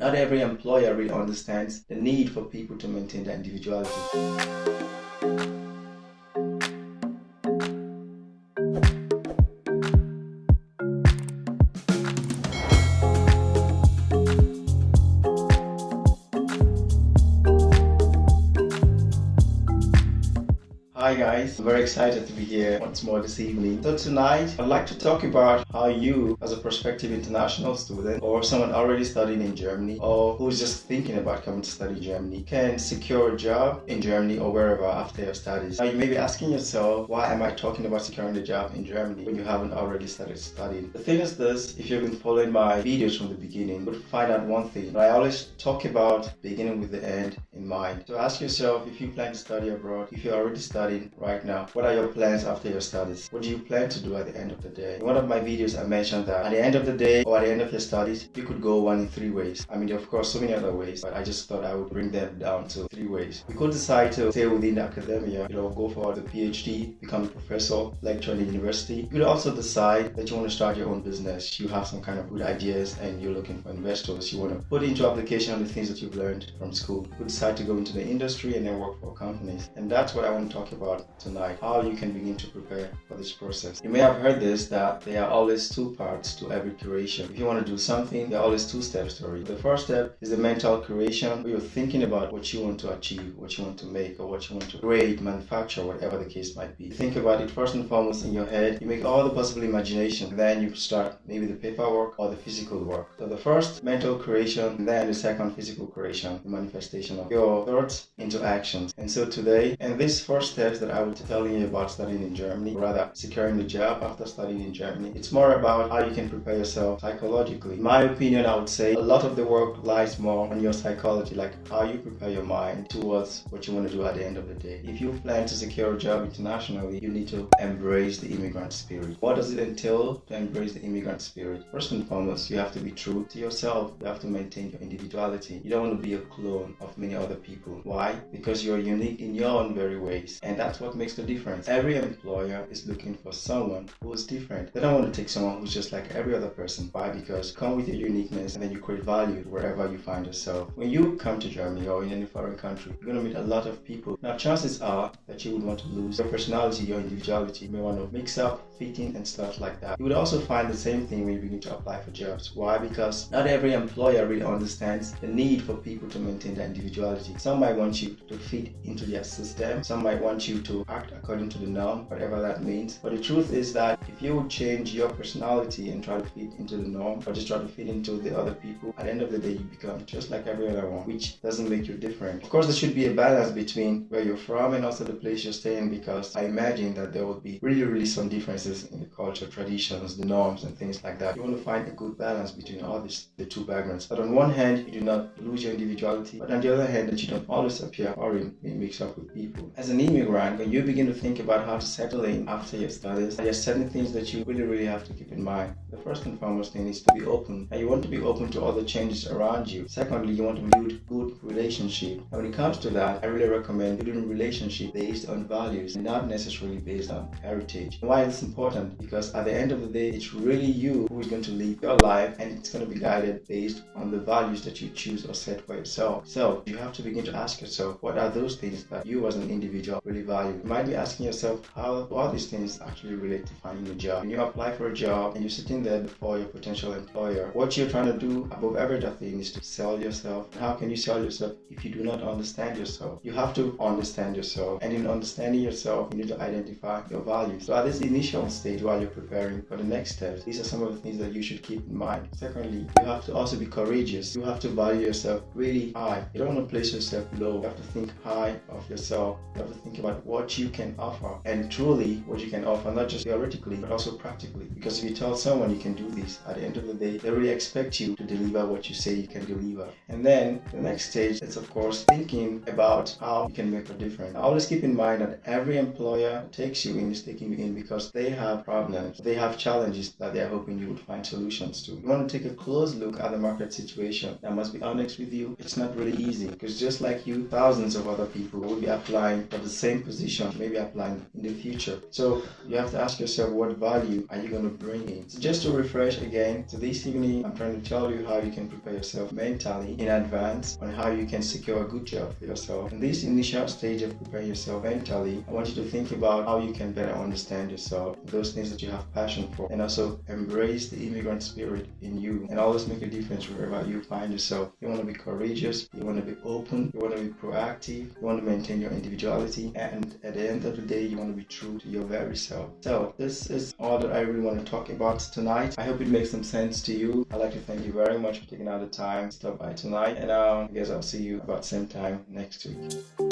not every employer really understands the need for people to maintain their individuality. Hi guys, I'm very excited to be here once more this evening. So tonight, I'd like to talk about how you, as a prospective international student or someone already studying in Germany or who's just thinking about coming to study in Germany, can secure a job in Germany or wherever after your studies. Now you may be asking yourself, why am I talking about securing a job in Germany when you haven't already started studying? The thing is this, if you've been following my videos from the beginning, you'll find out one thing. I always talk about beginning with the end in mind. So ask yourself, if you plan to study abroad, if you're already studying right now, what are your plans after your studies? What do you plan to do at the end of the day? In one of my videos I mentioned that at the end of the day or at the end of your studies, you could go one in three ways. I mean, of course, so many other ways, but I just thought I would bring them down to three ways. You could decide to stay within the academia, go for the PhD, become a professor, lecturer in the university. You could also decide that you want to start your own business. You have some kind of good ideas and you're looking for investors. You want to put into application the things that you've learned from school. You could decide to go into the industry and then work for companies. And that's what I want to talk about tonight, how you can begin to prepare for this process. You may have heard this, that there are always two parts to every curation. If you want to do something, there are always two steps to it. The first step is the mental curation, where you're thinking about what you want to achieve, what you want to make, or what you want to create, manufacture, whatever the case might be. You think about it first and foremost in your head. You make all the possible imagination, then you start maybe the paperwork or the physical work. So the first mental curation, then the second physical curation, the manifestation of your thoughts into actions. And so today, and these first steps that I will be telling you about studying in Germany, rather securing the job after studying in Germany, it's more about how you can prepare yourself psychologically. In my opinion, I would say a lot of the work lies more on your psychology, like how you prepare your mind towards what you want to do at the end of the day. If you plan to secure a job internationally, you need to embrace the immigrant spirit. What does it entail to embrace the immigrant spirit? First and foremost, you have to be true to yourself. You have to maintain your individuality. You don't want to be a clone of many other people. Why? Because you're unique in your own very ways, and that's what makes the difference. Every employer is looking for someone who is different. They don't want to take someone who's just like every other person. Why? Because come with your uniqueness and then you create value wherever you find yourself. When you come to Germany or in any foreign country, you're going to meet a lot of people. Now chances are that you would want to lose your personality, your individuality. You may want to mix up, fit in and stuff like that. You would also find the same thing when you begin to apply for jobs. Why? Because not every employer really understands the need for people to maintain their individuality. Some might want you to fit into their system. Some might want you to act according to the norm, whatever that means. But the truth is that if you would change your personality and try to fit into the norm, or just try to fit into the other people, at the end of the day you become just like every other one, which doesn't make you different. Of course, there should be a balance between where you're from and also the place you're staying, because I imagine that there would be really some differences in the culture, traditions, the norms and things like that. You want to find a good balance between all these, the two backgrounds. But on one hand, you do not lose your individuality, but on the other hand, that you don't always appear foreign and mix up with people. As an immigrant, when you begin to think about how to settle in after your studies, there are certain things that you really have to keep in mind. The first and foremost thing is to be open, and you want to be open to all the changes around you. Secondly, you want to build good relationship. And when it comes to that, I really recommend building relationship based on values and not necessarily based on heritage. And why it's important? Because at the end of the day, it's really you who is going to live your life, and it's going to be guided based on the values that you choose or set for yourself. So you have to begin to ask yourself, what are those things that you as an individual really value? You might be asking yourself, how do all these things actually relate to finding a job? When you apply for a job and you're sitting there before your potential employer, what you're trying to do above every other thing is to sell yourself. And how can you sell yourself if you do not understand yourself? You have to understand yourself, and in understanding yourself, you need to identify your values. So at this initial stage, while you're preparing for the next steps, these are some of the things that you should keep in mind. Secondly, you have to also be courageous. You have to value yourself really high. You don't want to place yourself low. You have to think high of yourself. You have to think about what you can offer, and truly what you can offer, not just theoretically but also practically. Because if you tell someone you can do this, at the end of the day, they really expect you to deliver what you say you can deliver. And then the next stage is, of course, thinking about how you can make a difference. Always keep in mind that every employer takes you in is taking you in because they have problems, they have challenges that they are hoping you would find solutions to. You want to take a close look at the market situation. I must be honest with you, it's not really easy, because just like you, thousands of other people will be applying for the same position, maybe applying in the future. So you have to ask yourself, what value are you going to bring in? So just to refresh again, so this evening I'm trying to tell you how you can prepare yourself mentally in advance on how you can secure a good job for yourself. In this initial stage of preparing yourself mentally, I want you to think about how you can better understand yourself, those things that you have passion for, and also embrace the immigrant spirit in you, and always make a difference wherever you find yourself. You want to be courageous, you want to be open, you want to be proactive, you want to maintain your individuality, and at the end of the day, you want to be true to your very self. So this is all that I really want to talk about tonight. I hope it makes some sense to you. I'd like to thank you very much for taking out the time to stop by tonight, and I guess I'll see you about same time next week.